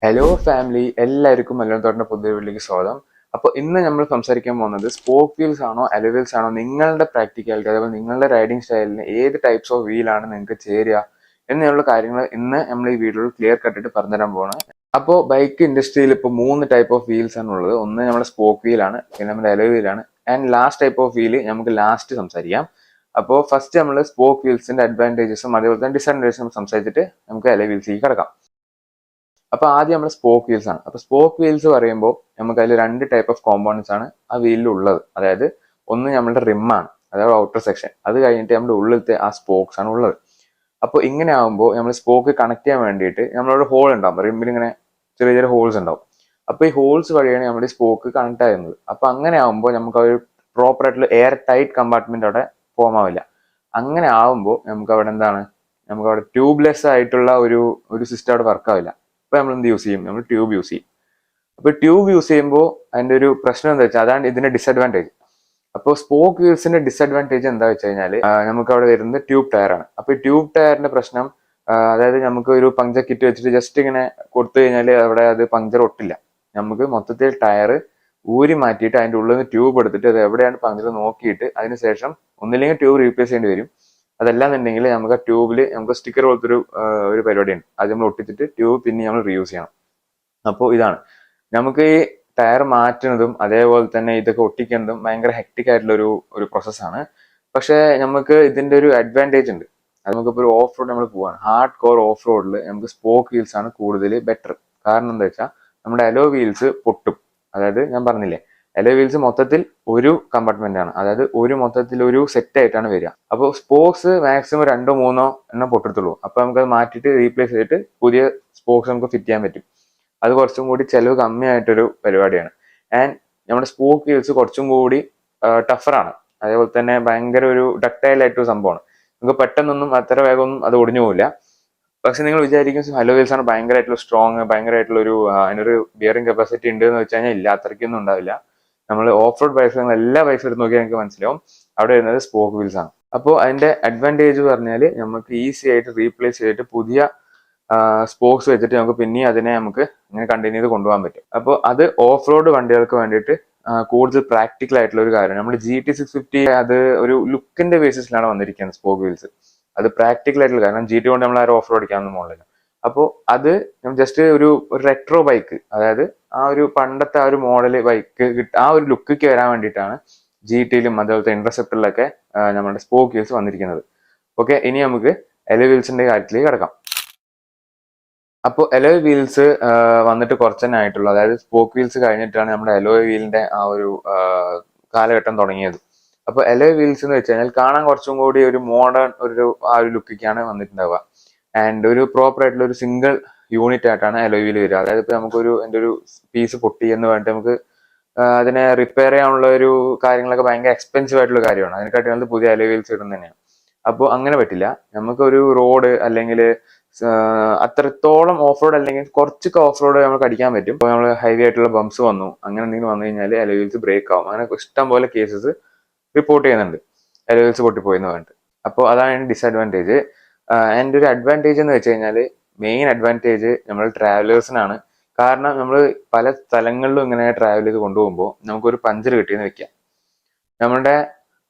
Hello family, എല്ലാവർക്കും മലയാളത്തോടെ പുതിയ വീട്ടിലേക്ക് സ്വാഗതം. അപ്പോൾ ഇന്ന് നമ്മൾ സംസാരിക്കാൻ പോകുന്നത് സ്പോക്ക് വീൽസ് ആണോ അലോ വീൽസ് ആണോ, നിങ്ങളുടെ പ്രാക്ടിക്കാലിറ്റി അതേപോലെ നിങ്ങളുടെ റൈഡിങ് സ്റ്റൈലിന് ഏത് ടൈപ്സ് ഓഫ് വീലാണ് നിങ്ങൾക്ക് ചേരുക എന്നുള്ള കാര്യങ്ങൾ ഇന്ന് നമ്മൾ ഈ വീഡിയോയിൽ ക്ലിയർ കട്ടിട്ട് പറഞ്ഞുതരാൻ പോകണം. അപ്പോൾ ബൈക്ക് ഇൻഡസ്ട്രിയിൽ ഇപ്പോൾ 3 ടൈപ്പ് ഓഫ് വീൽസ് ആണ് ഉള്ളത്. ഒന്ന് നമ്മുടെ സ്പോക്ക് വീലാണ്, പിന്നെ നമ്മുടെ അലോ വീലാണ്, and last type of wheel നമുക്ക് ലാസ്റ്റ് സംസാരിക്കാം. അപ്പോൾ ഫസ്റ്റ് നമ്മൾ സ്പോക്ക് വീൽസിന്റെ അഡ്വാൻറ്റേജസും അതേപോലെ തന്നെ ഡിസഡ്വാൻറ്റേജസും സംസാരിച്ചിട്ട് നമുക്ക് അലോ വീൽസിലേക്ക് കിടക്കാം. അപ്പൊ ആദ്യം നമ്മുടെ സ്പോക്ക് വീൽസ് ആണ്. അപ്പൊ സ്പോക്ക് വീൽസ് പറയുമ്പോൾ നമുക്ക് അതിൽ 2 ടൈപ്പ് ഓഫ് കോമ്പോണൻസ് ആണ് ആ വീലിൽ ഉള്ളത്. അതായത് ഒന്ന് നമ്മുടെ റിമ്മാണ്, അതായത് ഔട്ടർ സെക്ഷൻ, അത് കഴിഞ്ഞിട്ട് നമ്മുടെ ഉള്ളിലത്തെ ആ സ്പോക്സ് ആണ് ഉള്ളത്. അപ്പോൾ ഇങ്ങനെ ആകുമ്പോൾ നമ്മൾ സ്പോക്ക് കണക്ട് ചെയ്യാൻ വേണ്ടിയിട്ട് നമ്മളൊരു ഹോൾ ഉണ്ടാവും, റിമ്മിൽ ഇങ്ങനെ ചെറിയ ചെറിയ ഹോൾസ് ഉണ്ടാവും. അപ്പൊ ഈ ഹോൾസ് വഴിയാണ് നമ്മുടെ സ്പോക്ക് കണക്ട് ആകുന്നത്. അപ്പൊ അങ്ങനെ ആകുമ്പോൾ നമുക്ക് ഒരു പ്രോപ്പർ ആയിട്ടുള്ള എയർ ടൈറ്റ് കമ്പാർട്ട്മെന്റ് അവിടെ ഫോം ആവില്ല. അങ്ങനെ ആവുമ്പോൾ നമുക്ക് അവിടെ എന്താണ്, നമുക്ക് അവിടെ ട്യൂബ്ലെസ് ആയിട്ടുള്ള ഒരു സിസ്റ്റം അവിടെ വർക്ക് ആവില്ല. അപ്പൊ നമ്മൾ എന്ത് യൂസ് ചെയ്യും, നമ്മൾ ട്യൂബ് യൂസ് ചെയ്യും. അപ്പൊ ട്യൂബ് യൂസ് ചെയ്യുമ്പോൾ അതിന്റെ ഒരു പ്രശ്നം എന്താ വെച്ചാൽ അതാണ് ഇതിന്റെ ഡിസഡ്വാൻറ്റേജ്. അപ്പോൾ സ്പോക്ക് വീൽസിന്റെ ഡിസഡ്വാൻറ്റേജ് എന്താ വെച്ച് കഴിഞ്ഞാൽ നമുക്ക് അവിടെ വരുന്നത് ട്യൂബ് ടയർ ആണ്. അപ്പൊ ഈ ട്യൂബ് ടയറിന്റെ പ്രശ്നം, അതായത് നമുക്ക് ഒരു പങ്ചർ കിറ്റ് വെച്ചിട്ട് ജസ്റ്റ് ഇങ്ങനെ കൊടുത്തു കഴിഞ്ഞാൽ അവിടെ അത് പങ്ചർ ഒട്ടില്ല. നമുക്ക് മൊത്തത്തിൽ ടയർ ഊരി മാറ്റിയിട്ട് അതിന്റെ ഉള്ളിൽ നിന്ന് ട്യൂബ് എടുത്തിട്ട് അത് എവിടെയാണ് പങ്ചർ നോക്കിയിട്ട് അതിനുശേഷം ഒന്നില്ലെങ്കിൽ ട്യൂബ് റീപ്ലേസ് ചെയ്യേണ്ടി വരും. അതല്ലാന്നുണ്ടെങ്കിൽ നമുക്ക് ആ ട്യൂബിൽ നമുക്ക് സ്റ്റിക്കർ പോലത്തെ ഒരു പരിപാടിയുണ്ട്, അത് നമ്മൾ ഒട്ടിച്ചിട്ട് ട്യൂബ് പിന്നെ നമ്മൾ റീയൂസ് ചെയ്യണം. അപ്പോൾ ഇതാണ് നമുക്ക് ഈ ടയർ മാറ്റുന്നതും അതേപോലെ തന്നെ ഇതൊക്കെ ഒട്ടിക്കുന്നതും ഭയങ്കര ഹെക്ടിക് ആയിട്ടുള്ള ഒരു പ്രോസസ്സാണ്. പക്ഷേ നമുക്ക് ഇതിന്റെ ഒരു അഡ്വാൻറ്റേജ് ഉണ്ട്. അത് നമുക്കിപ്പോൾ ഒരു ഓഫ് റോഡ് നമ്മൾ പോവാണ്, ഹാർഡ് കോർ ഓഫ് റോഡിൽ നമുക്ക് സ്പോക്ക് വീൽസ് ആണ് കൂടുതൽ ബെറ്റർ. കാരണം എന്താ വെച്ചാൽ നമ്മുടെ അലോ വീൽസ് പൊട്ടും. അതായത് ഞാൻ പറഞ്ഞില്ലേ, അലോ വീൽസ് മൊത്തത്തിൽ ഒരു കമ്പാർട്ട്മെന്റ് ആണ്, അതായത് മൊത്തത്തിൽ ഒരു സെറ്റ് ആയിട്ടാണ് വരിക. അപ്പോൾ സ്പോക്സ് മാക്സിമം 2-3 എണ്ണം പൊട്ടത്തുള്ളൂ. അപ്പൊ നമുക്ക് അത് മാറ്റിയിട്ട് റീപ്ലേസ് ചെയ്തിട്ട് പുതിയ സ്പോക്സ് നമുക്ക് ഫിറ്റ് ചെയ്യാൻ പറ്റും. അത് കുറച്ചും കൂടി ചെലവ് കമ്മിയായിട്ടൊരു പരിപാടിയാണ്. ആൻഡ് നമ്മുടെ സ്പോക്ക് വീൽസ് കുറച്ചും കൂടി ടഫറാണ്. അതേപോലെ തന്നെ ഭയങ്കര ഒരു ഡക്ടൈൽ ആയിട്ടൊരു സംഭവമാണ്. നമുക്ക് പെട്ടെന്നൊന്നും അത്ര വേഗമൊന്നും അത് ഒടിഞ്ഞു പോകില്ല. പക്ഷെ നിങ്ങൾ വിചാരിക്കും ഹലോ വീൽസ് ആണ് ഭയങ്കരമായിട്ടുള്ള സ്ട്രോങ്, ഭയങ്കരമായിട്ടുള്ള അതിനൊരു ബിയറിംഗ് കപ്പാസിറ്റി ഉണ്ട് എന്ന് വെച്ച് കഴിഞ്ഞാൽ ഇല്ല, അത്രയ്ക്കൊന്നും ഉണ്ടാവില്ല. നമ്മൾ ഓഫ് റോഡ് ബൈക്സ്, എല്ലാ ബൈക്സ് എടുത്ത് നോക്കിയാൽ നിങ്ങൾക്ക് മനസ്സിലാവും അവിടെ വരുന്നത് സ്പോക്ക് വീൽസ് ആണ്. അപ്പോൾ അതിന്റെ അഡ്വാൻറ്റേജ് പറഞ്ഞാൽ നമുക്ക് ഈസി ആയിട്ട് റീപ്ലേസ് ചെയ്തിട്ട് പുതിയ സ്പോക്സ് വെച്ചിട്ട് നമുക്ക് പിന്നെ അതിനെ നമുക്ക് ഇങ്ങനെ കണ്ടിന്യൂ ചെയ്ത് കൊണ്ടുപോകാൻ പറ്റും. അപ്പോൾ അത് ഓഫ് റോഡ് വണ്ടികൾക്ക് വേണ്ടിയിട്ട് കൂടുതൽ പ്രാക്ടിക്കൽ ആയിട്ടുള്ള ഒരു കാര്യമാണ്. നമ്മൾ GT650 അത് ഒരു ലുക്കിന്റെ ബേസിസിലാണ് വന്നിരിക്കുന്നത് സ്പോക്ക് വീൽസ്. അത് പ്രാക്ടിക്കൽ ആയിട്ടുള്ള, കാരണം GT കൊണ്ട് നമ്മൾ ആരും ഓഫ് റോഡ് അടിക്കാനൊന്നും പോകില്ല. അപ്പോൾ അത് ജസ്റ്റ് ഒരു റെട്രോ ബൈക്ക്, അതായത് ആ ഒരു പണ്ടത്തെ ആ ഒരു മോഡൽ ബൈക്ക് ആ ഒരു ലുക്കിക്ക് വരാൻ വേണ്ടിയിട്ടാണ് GT-യിലും അതുപോലത്തെ ഇന്റർസെപ്റ്ററിലൊക്കെ നമ്മുടെ സ്പോക്ക് വീൽസ് വന്നിരിക്കുന്നത്. ഓക്കെ, ഇനി നമുക്ക് അലോ വീൽസിന്റെ കാര്യത്തിലേക്ക് കിടക്കാം. അപ്പോൾ അലോയ് വീൽസ് വന്നിട്ട് കുറച്ച് തന്നെ ആയിട്ടുള്ളൂ. അതായത് സ്പോക്ക് വീൽസ് കഴിഞ്ഞിട്ടാണ് നമ്മുടെ അലോയ് വീലിന്റെ ആ ഒരു കാലഘട്ടം തുടങ്ങിയത്. അപ്പോൾ അലോയ് വീൽസ് എന്ന് വെച്ച് കഴിഞ്ഞാൽ കാണാൻ കുറച്ചും കൂടി ഒരു മോഡേൺ ആ ഒരു ലുക്കിക്കാണ് വന്നിട്ടുണ്ടാവുക. ആൻഡ് ഒരു പ്രോപ്പർ ആയിട്ടുള്ള ഒരു സിംഗിൾ യൂണിറ്റ് ആയിട്ടാണ് അലോയ് വീൽ വരിക. അതായത് ഇപ്പൊ നമുക്കൊരു എൻ്റെ ഒരു പീസ് പൊട്ടി എന്ന് പറഞ്ഞിട്ട് നമുക്ക് അതിനെ റിപ്പയർ ചെയ്യാനുള്ള ഒരു കാര്യങ്ങളൊക്കെ ഭയങ്കര എക്സ്പെൻസീവ് ആയിട്ടുള്ള കാര്യമാണ്. അതിനെക്കാട്ടി നല്ലത് പുതിയ അലോയ് വീൽസ് ഇടുന്നത് തന്നെയാണ്. അപ്പോൾ അങ്ങനെ പറ്റില്ല. നമുക്കൊരു റോഡ് അല്ലെങ്കിൽ അത്രത്തോളം ഓഫ് റോഡ് അല്ലെങ്കിൽ കുറച്ചൊക്കെ ഓഫ് റോഡ് നമുക്ക് അടിക്കാൻ പറ്റും. ഇപ്പോൾ നമ്മൾ ഹൈവേ ആയിട്ടുള്ള ബംസ് വന്നു, അങ്ങനെ എന്തെങ്കിലും വന്നു കഴിഞ്ഞാൽ അലോ വീൽസ് ബ്രേക്ക് ആവും. അങ്ങനെ ഇഷ്ടം പോലെ കേസസ് റിപ്പോർട്ട് ചെയ്യുന്നുണ്ട് അലോ വീൽസ് പൊട്ടിപ്പോയെന്ന് പറഞ്ഞിട്ട്. അപ്പോൾ അതാണ് ഡിസഡ്വാൻറ്റേജ്. എൻ്റെ ഒരു അഡ്വാൻറ്റേജ് എന്ന് വെച്ച് കഴിഞ്ഞാൽ മെയിൻ അഡ്വാൻറ്റേജ് നമ്മൾ ട്രാവലേഴ്സിനാണ്. കാരണം നമ്മൾ പല സ്ഥലങ്ങളിലും ഇങ്ങനെ ട്രാവൽ ചെയ്ത് കൊണ്ടുപോകുമ്പോൾ നമുക്കൊരു പഞ്ചർ കിട്ടിയെന്ന് വെക്കാം. നമ്മുടെ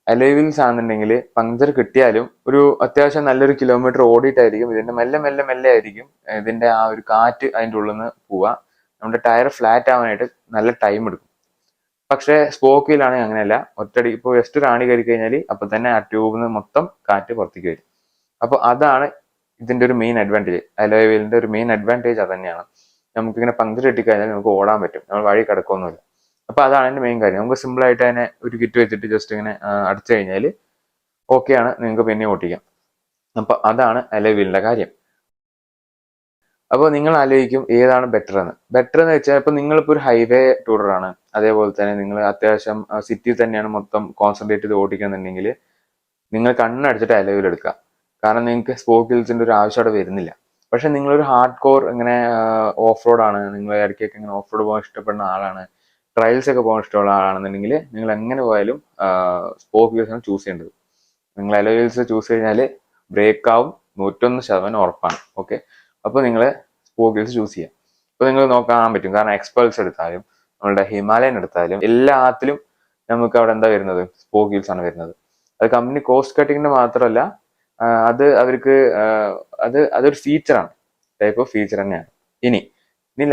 അലോയ് വീൽസ് ആണെന്നുണ്ടെങ്കിൽ പങ്ചർ കിട്ടിയാലും ഒരു അത്യാവശ്യം നല്ലൊരു കിലോമീറ്റർ ഓടിയിട്ടായിരിക്കും ഇതിന്റെ മെല്ലെ മെല്ലെ മെല്ലെ ആയിരിക്കും ഇതിന്റെ ആ ഒരു കാറ്റ് അതിൻ്റെ ഉള്ളിൽ നിന്ന് പോവുക. നമ്മുടെ ടയർ ഫ്ലാറ്റ് ആവാനായിട്ട് നല്ല ടൈം എടുക്കും. പക്ഷെ സ്പോക്ക് വീലാണെങ്കിൽ അങ്ങനെയല്ല, ഒറ്റടി ഇപ്പോൾ ജസ്റ്റ് ഒരു ആണി കയറി കഴിഞ്ഞാൽ അപ്പൊ തന്നെ ആ ട്യൂബിൽ നിന്ന് മൊത്തം കാറ്റ് പുറത്തേക്ക് വരും. അപ്പൊ അതാണ് ഇതിന്റെ ഒരു മെയിൻ അഡ്വാൻറ്റേജ്. അലോയ് വീലിന്റെ ഒരു മെയിൻ അഡ്വാൻറ്റേജ് അത് തന്നെയാണ്. നമുക്കിങ്ങനെ പങ്ചർ കിട്ടിക്കഴിഞ്ഞാൽ നമുക്ക് ഓടാൻ പറ്റും, നമ്മൾ വഴി കിടക്കൊന്നുമില്ല. അപ്പൊ അതാണ് അതിന്റെ മെയിൻ കാര്യം. നമുക്ക് സിമ്പിൾ ആയിട്ട് അതിനെ ഒരു കിറ്റ് വെച്ചിട്ട് ജസ്റ്റ് ഇങ്ങനെ അടിച്ചു കഴിഞ്ഞാൽ ഓക്കെയാണ്, നിങ്ങൾക്ക് പിന്നെ ഓട്ടിക്കാം. അപ്പൊ അതാണ് അലോയ് വീലിന്റെ കാര്യം. അപ്പോൾ നിങ്ങൾ ആലോചിക്കും ഏതാണ് ബെറ്റർ എന്ന്. ബെറ്റർ എന്ന് വെച്ചാൽ ഇപ്പൊ നിങ്ങളിപ്പോ ഒരു ഹൈവേ ടൂറാണ്, അതേപോലെ തന്നെ നിങ്ങൾ അത്യാവശ്യം സിറ്റിയിൽ തന്നെയാണ് മൊത്തം കോൺസെൻട്രേറ്റ് ചെയ്ത് ഓടിക്കുന്നുണ്ടെങ്കിൽ നിങ്ങൾ കണ്ണടച്ചിട്ട് അലോയ് വീൽ എടുക്കുക. കാരണം നിങ്ങൾക്ക് സ്പോക്ക് വീൽസിന്റെ ഒരു ആവശ്യം അവിടെ വരുന്നില്ല. പക്ഷെ നിങ്ങളൊരു ഹാർഡ് കോർ ഇങ്ങനെ ഓഫ് റോഡ് ആണ്, നിങ്ങൾ ഇടയ്ക്കൊക്കെ ഇങ്ങനെ ഓഫ് റോഡ് പോകാൻ ഇഷ്ടപ്പെടുന്ന ആളാണ്, ട്രയൽസ് ഒക്കെ പോകാൻ ഇഷ്ടമുള്ള ആളാണെന്നുണ്ടെങ്കിൽ നിങ്ങൾ എങ്ങനെ പോയാലും സ്പോക്ക് വീൽസ് ആണ് ചൂസ് ചെയ്യേണ്ടത്. നിങ്ങൾ അലോയ് വീൽസ് ചൂസ് കഴിഞ്ഞാൽ ബ്രേക്ക് ആവും 101% ഉറപ്പാണ്. ഓക്കെ, അപ്പോൾ നിങ്ങൾ സ്പോക്ക് വീൽസ് ചൂസ് ചെയ്യാം. ഇപ്പൊ നിങ്ങൾ നോക്കാൻ പറ്റും. കാരണം എക്സ്പൾസ് എടുത്താലും നമ്മളുടെ ഹിമാലയൻ എടുത്താലും എല്ലാത്തിലും നമുക്ക് അവിടെ എന്താ വരുന്നത്, സ്പോക്ക് വീൽസ് ആണ് വരുന്നത്. അത് കമ്പനി കോസ്റ്റ് കട്ടിങ്ങിന്റെ മാത്രമല്ല, അത് അവർക്ക് അതൊരു ഫീച്ചറാണ്, ടൈപ്പ് ഓഫ് ഫീച്ചർ തന്നെയാണ്. ഇനി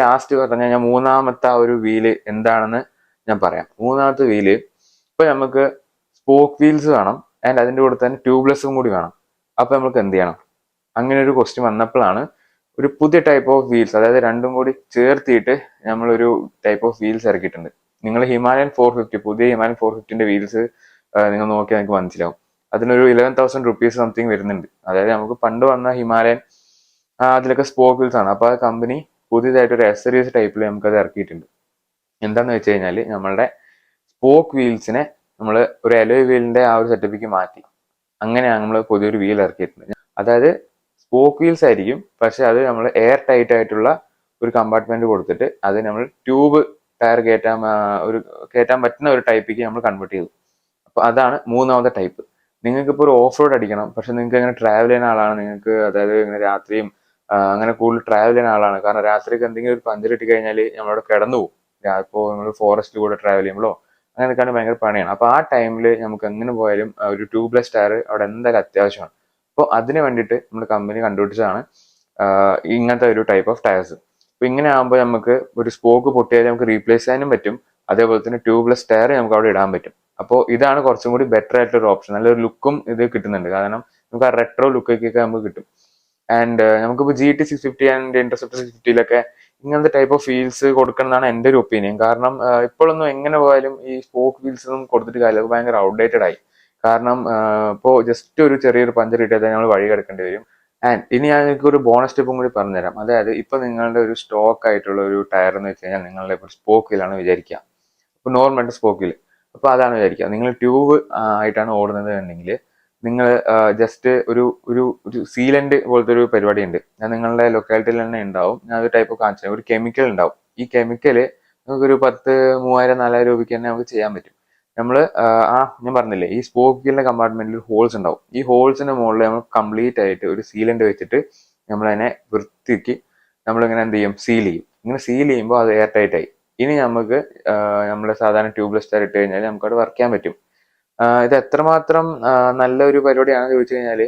ലാസ്റ്റ് പറഞ്ഞാൽ ഞാൻ മൂന്നാമത്തെ ആ ഒരു വീല് എന്താണെന്ന് ഞാൻ പറയാം. മൂന്നാമത്തെ വീല് ഇപ്പൊ നമുക്ക് സ്പോക്ക് വീൽസ് വേണം, ആൻഡ് അതിന്റെ കൂടെ തന്നെ ട്യൂബ്ലെസ്സും കൂടി വേണം. അപ്പൊ നമുക്ക് എന്ത് ചെയ്യണം? അങ്ങനെ ഒരു ക്വസ്റ്റ്യൻ വന്നപ്പോഴാണ് ഒരു പുതിയ ടൈപ്പ് ഓഫ് വീൽസ്, അതായത് രണ്ടും കൂടി ചേർത്തിട്ട് നമ്മളൊരു ടൈപ്പ് ഓഫ് വീൽസ് ഇറക്കിയിട്ടുണ്ട്. നിങ്ങൾ ഹിമാലയൻ 450, പുതിയ ഹിമാലയൻ 450ന്റെ വീൽസ് നിങ്ങൾ നോക്കിയാൽ നിങ്ങൾക്ക് മനസ്സിലാവും. അതിനൊരു 11,000 റുപ്പീസ് സംതിങ് വരുന്നുണ്ട്. അതായത് നമുക്ക് പണ്ട് വന്ന ഹിമാലയൻ അതിലൊക്കെ സ്പോക്ക് വീൽസ് ആണ്. അപ്പൊ ആ കമ്പനി പുതിയതായിട്ട് ഒരു എസ് ടൈപ്പിൽ നമുക്ക് അത് ഇറക്കിയിട്ടുണ്ട്. എന്താന്ന് വെച്ച് കഴിഞ്ഞാൽ നമ്മളുടെ സ്പോക്ക് വീൽസിനെ നമ്മൾ ഒരു അലോയ് വീലിന്റെ ആ ഒരു സെറ്റപ്പിക്ക് മാറ്റി. അങ്ങനെയാണ് നമ്മൾ പുതിയൊരു വീൽ ഇറക്കിയിട്ടുണ്ട്. അതായത് സ്പോക്ക് വീൽസ് ആയിരിക്കും, പക്ഷെ അത് നമ്മൾ എയർ ടൈറ്റ് ആയിട്ടുള്ള ഒരു കമ്പാർട്ട്മെന്റ് കൊടുത്തിട്ട് അത് നമ്മൾ ട്യൂബ് ടയർ കയറ്റാൻ പറ്റുന്ന ഒരു ടൈപ്പിക്ക് നമ്മൾ കൺവേർട്ട് ചെയ്തു. അപ്പൊ അതാണ് മൂന്നാമത്തെ ടൈപ്പ്. നിങ്ങൾക്ക് ഇപ്പോൾ ഒരു ഓഫ് റോഡ് അടിക്കണം, പക്ഷെ നിങ്ങൾക്ക് അങ്ങനെ ട്രാവൽ ചെയ്യുന്ന ആളാണ്, നിങ്ങൾക്ക് അതായത് ഇങ്ങനെ രാത്രിയും അങ്ങനെ കൂടുതൽ ട്രാവൽ ചെയ്യുന്ന ആളാണ്. കാരണം രാത്രിക്ക് എന്തെങ്കിലും ഒരു പഞ്ചർ ഇട്ട് കഴിഞ്ഞാൽ നമ്മളവിടെ കിടന്നു പോകും. ഇപ്പോൾ നമ്മൾ ഫോറസ്റ്റ് കൂടെ ട്രാവൽ ചെയ്യുമ്പോഴോ അങ്ങനെ നിൽക്കാൻ ഭയങ്കര പണിയാണ്. അപ്പൊ ആ ടൈമിൽ നമുക്ക് എങ്ങനെ പോയാലും ഒരു ട്യൂബ്ലെസ് ടയർ അവിടെ എന്തായാലും അത്യാവശ്യമാണ്. അപ്പോൾ അതിന് വേണ്ടിയിട്ട് നമ്മൾ കമ്പനി കണ്ടുപിടിച്ചതാണ് ഇങ്ങനത്തെ ഒരു ടൈപ്പ് ഓഫ് ടയർസ്. അപ്പൊ ഇങ്ങനെ ആകുമ്പോൾ നമുക്ക് ഒരു സ്പോക്ക് പൊട്ടിയാൽ നമുക്ക് റീപ്ലേസ് ചെയ്യാനും പറ്റും, അതേപോലെ തന്നെ ട്യൂബ്ലെസ് ടയർ നമുക്ക് അവിടെ ഇടാൻ പറ്റും. അപ്പോൾ ഇതാണ് കുറച്ചും കൂടി ബെറ്റർ ആയിട്ടുള്ള ഒരു ഓപ്ഷൻ. നല്ലൊരു ലുക്കും ഇത് കിട്ടുന്നുണ്ട്, കാരണം നമുക്ക് ആ റെട്രോ ലുക്കൊക്കെ നമുക്ക് കിട്ടും. ആൻഡ് നമുക്കിപ്പോൾ GT650 ആൻഡ് ഇന്റർസെപ്റ്റർ 650 ഇങ്ങനത്തെ ടൈപ്പ് ഓഫ് വീൽസ് കൊടുക്കണം എന്നാണ് എൻ്റെ ഒരു ഒപ്പീനിയൻ. കാരണം ഇപ്പോഴൊന്നും എങ്ങനെ പോയാലും ഈ സ്പോക്ക് വീൽസ് ഒന്നും കൊടുത്തിട്ട് കാര്യമില്ല, ഭയങ്കര ഔട്ട്ഡേറ്റഡ് ആയി. കാരണം ഇപ്പോൾ ജസ്റ്റ് ഒരു ചെറിയൊരു പഞ്ചർ ഇട്ടാൽ നമ്മൾ വഴി കിടക്കേണ്ടി വരും. ആൻഡ് ഇനി ഞാൻ നിങ്ങൾക്ക് ഒരു ബോണസ് ടിപ്പും കൂടി പറഞ്ഞുതരാം. അതായത് ഇപ്പൊ നിങ്ങളുടെ ഒരു സ്റ്റോക്ക് ആയിട്ടുള്ള ഒരു ടയർ എന്ന് വെച്ച് കഴിഞ്ഞാൽ നിങ്ങളുടെ ഇപ്പോൾ സ്പോക്ക് വീലാണ് വിചാരിക്കുക, ഇപ്പൊ നോർമൽ സ്പോക്ക് വീൽ. അപ്പൊ അതാണ് വിചാരിക്കുക, നിങ്ങൾ ട്യൂബ് ആയിട്ടാണ് ഓടുന്നത് എന്നുണ്ടെങ്കിൽ നിങ്ങൾ ജസ്റ്റ് ഒരു ഒരു ഒരു സീലന്റ് പോലത്തെ ഒരു പരിപാടി ഉണ്ട്. ഞാൻ നിങ്ങളുടെ ലൊക്കാലിറ്റിയിൽ തന്നെ ഉണ്ടാവും. ഞാൻ ഒരു ടൈപ്പ് കാണിച്ചു, ഒരു കെമിക്കൽ ഉണ്ടാവും. ഈ കെമിക്കല് നമുക്ക് ഒരു 10,000-4,000 രൂപയ്ക്ക് തന്നെ നമുക്ക് ചെയ്യാൻ പറ്റും. നമ്മൾ ഞാൻ പറഞ്ഞില്ലേ, ഈ സ്പോക്ക് വീലിന്റെ കമ്പാർട്ട്മെന്റിൽ ഹോൾസ് ഉണ്ടാവും. ഈ ഹോൾസിന്റെ മുകളിൽ നമ്മൾ കംപ്ലീറ്റ് ആയിട്ട് ഒരു സീലന്റ് വെച്ചിട്ട് നമ്മൾ അതിനെ വൃത്തിക്ക് നമ്മളിങ്ങനെ എന്ത് ചെയ്യും, സീൽ ചെയ്യും. ഇങ്ങനെ സീൽ ചെയ്യുമ്പോൾ അത് എയർ ടൈറ്റ് ആയി. ഇനി നമുക്ക് നമ്മുടെ സാധാരണ ട്യൂബ്ലെസ് ടയർ ഇട്ട് കഴിഞ്ഞാൽ നമുക്ക് അവിടെ വർക്ക് ചെയ്യാൻ പറ്റും. ഇത് എത്രമാത്രം നല്ലൊരു പരിപാടിയാണെന്ന് ചോദിച്ചു കഴിഞ്ഞാൽ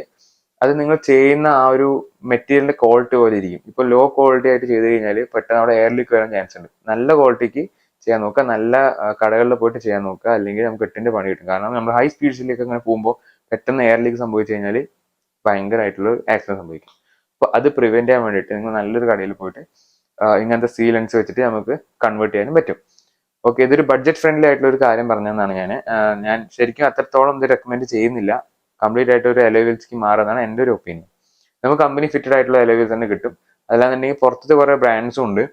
അത് നിങ്ങൾ ചെയ്യുന്ന ആ ഒരു മെറ്റീരിയലിന്റെ ക്വാളിറ്റി പോലെ ഇരിക്കും. ഇപ്പൊ ലോ ക്വാളിറ്റി ആയിട്ട് ചെയ്ത് കഴിഞ്ഞാൽ പെട്ടെന്ന് അവിടെ എയർ ലീക്ക് വരാൻ ചാൻസ് ഉണ്ട്. നല്ല ക്വാളിറ്റിക്ക് ചെയ്യാൻ നോക്കുക, നല്ല കടകളിൽ പോയിട്ട് ചെയ്യാൻ നോക്കുക, അല്ലെങ്കിൽ നമുക്ക് എട്ടിന്റെ പണി കിട്ടും. കാരണം നമ്മൾ ഹൈ സ്പീഡ്സിലേക്ക് അങ്ങനെ പോകുമ്പോൾ പെട്ടെന്ന് എയർ ലീക്ക് സംഭവിച്ചു കഴിഞ്ഞാൽ ഭയങ്കരമായിട്ടുള്ള ആക്സിഡന്റ് സംഭവിക്കും. അപ്പൊ അത് പ്രിവെന്റ് ചെയ്യാൻ വേണ്ടിയിട്ട് നിങ്ങൾ നല്ലൊരു കടയിൽ പോയിട്ട് ഇങ്ങനത്തെ സീലൻസ് വെച്ചിട്ട് നമുക്ക് കൺവേർട്ട് ചെയ്യാനും പറ്റും. ഓക്കെ, ഇതൊരു ബഡ്ജറ്റ് ഫ്രണ്ട്ലി ആയിട്ടുള്ള ഒരു കാര്യം പറഞ്ഞതെന്നാണ് ഞാൻ ശരിക്കും അത്രത്തോളം ഇത് റെക്കമെൻഡ് ചെയ്യുന്നില്ല. കംപ്ലീറ്റ് ആയിട്ട് ഒരു അലോയ് വീൽസ്ക്ക് മാറുന്നതാണ് എൻ്റെ ഒരു ഒപ്പീനിയൻ. നമുക്ക് കമ്പനി ഫിറ്റഡ് ആയിട്ടുള്ള അലോയ് വീൽസ് തന്നെ കിട്ടും. അല്ലാന്നുണ്ടെങ്കിൽ പുറത്ത് കുറെ ബ്രാൻഡ്സും ഉണ്ട്,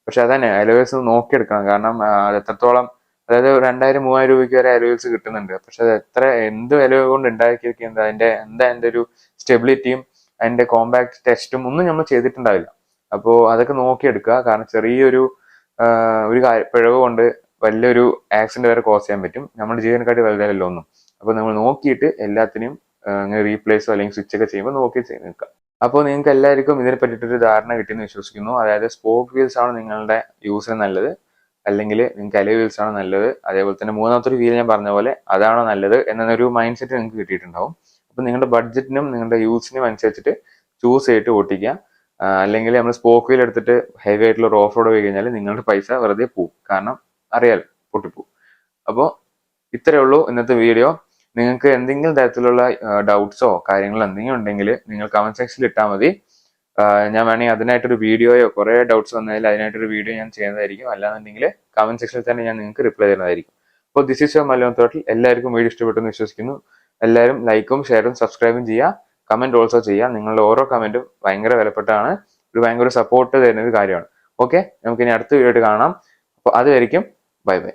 പക്ഷെ അതന്നെ അലോയ് വീൽസ് നോക്കിയെടുക്കണം. കാരണം അത് എത്രത്തോളം, അതായത് 2,000-3,000 രൂപയ്ക്ക് വരെ അലോയ് വീൽസ് കിട്ടുന്നുണ്ട്. പക്ഷെ അത് എന്ത് അലോയ് കൊണ്ട് ഉണ്ടാക്കിയിരിക്കുന്നത്, അതിന്റെ ഒരു സ്റ്റെബിലിറ്റിയും അതിന്റെ കോമ്പാക്ട് ടെസ്റ്റും ഒന്നും നമ്മൾ ചെയ്തിട്ടുണ്ടാവില്ല. അപ്പോൾ അതൊക്കെ നോക്കിയെടുക്കുക. കാരണം ചെറിയൊരു ഒരു പിഴവ് കൊണ്ട് വലിയൊരു ആക്സിഡന്റ് വരെ കോസ് ചെയ്യാൻ പറ്റും. നമ്മുടെ ജീവനെക്കാട്ടി വലുതല്ലോ ഒന്നും. അപ്പൊ നമ്മൾ നോക്കിയിട്ട് എല്ലാത്തിനും റീപ്ലേസോ അല്ലെങ്കിൽ സ്വിച്ച് ഒക്കെ ചെയ്യുമ്പോൾ നോക്കി ചെയ്ത് നിൽക്കുക. അപ്പോൾ നിങ്ങൾക്ക് എല്ലാവർക്കും ഇതിനെ പറ്റിയിട്ടൊരു ധാരണ കിട്ടിയെന്ന് വിശ്വസിക്കുന്നു. അതായത് സ്പോക്ക് വീൽസ് ആണ് നിങ്ങളുടെ യൂസിന് നല്ലത്, അല്ലെങ്കിൽ നിങ്ങൾക്ക് അലോയ് വീൽസ് ആണ് നല്ലത്, അതേപോലെ തന്നെ മൂന്നാമത്തെ ഒരു വീൽ ഞാൻ പറഞ്ഞ പോലെ അതാണോ നല്ലത് എന്നൊരു മൈൻഡ് സെറ്റ് നിങ്ങൾക്ക് കിട്ടിയിട്ടുണ്ടാവും. അപ്പൊ നിങ്ങളുടെ ബഡ്ജറ്റിനും നിങ്ങളുടെ യൂസിനും അനുസരിച്ചിട്ട് ചൂസ് ചെയ്തിട്ട് ഓട്ടിക്കുക. അല്ലെങ്കിൽ നമ്മൾ സ്പോക്ക് വീൽ എടുത്തിട്ട് ഹെവി ആയിട്ടുള്ള ഒരു ഓഫ് റോഡ് പോയി കഴിഞ്ഞാൽ നിങ്ങളുടെ പൈസ വെറുതെ പോവും. കാരണം അറിയാലോ, പൊട്ടിപ്പോവും. അപ്പോൾ ഇത്രയേ ഉള്ളൂ ഇന്നത്തെ വീഡിയോ. നിങ്ങൾക്ക് എന്തെങ്കിലും തരത്തിലുള്ള ഡൗട്ട്സോ കാര്യങ്ങളോ എന്തെങ്കിലും ഉണ്ടെങ്കിൽ നിങ്ങൾ കമന്റ് സെക്ഷനിൽ ഇട്ടാൽ മതി. ഞാൻ വേണമെങ്കിൽ അതിനായിട്ടൊരു വീഡിയോയോ കുറേ ഡൗട്ട്സ് വന്നതിൽ അതിനായിട്ടൊരു വീഡിയോ ഞാൻ ചെയ്യുന്നതായിരിക്കും. അല്ലാന്നുണ്ടെങ്കിൽ കമന്റ് സെക്ഷനിൽ തന്നെ ഞാൻ നിങ്ങൾക്ക് റിപ്ലൈ തരുന്നതായിരിക്കും. അപ്പോൾ ദിസ് ഈസ് യുവർ മലയാളം തോട്ടിൽ. എല്ലാവർക്കും വീഡിയോ ഇഷ്ടപ്പെട്ടെന്ന് വിശ്വസിക്കുന്നു. എല്ലാവരും ലൈക്കും ഷെയറും സബ്സ്ക്രൈബും ചെയ്യുക, കമന്റ് ഓൾസോ ചെയ്യുക. നിങ്ങളുടെ ഓരോ കമന്റും ഭയങ്കര വിലപ്പെട്ടാണ്, ഭയങ്കര സപ്പോർട്ട് തരുന്ന ഒരു കാര്യമാണ്. ഓക്കെ, നമുക്ക് ഇനി അടുത്ത വീഡിയോ കാണാം. അപ്പോൾ അതുവരെയും ബൈ ബൈ.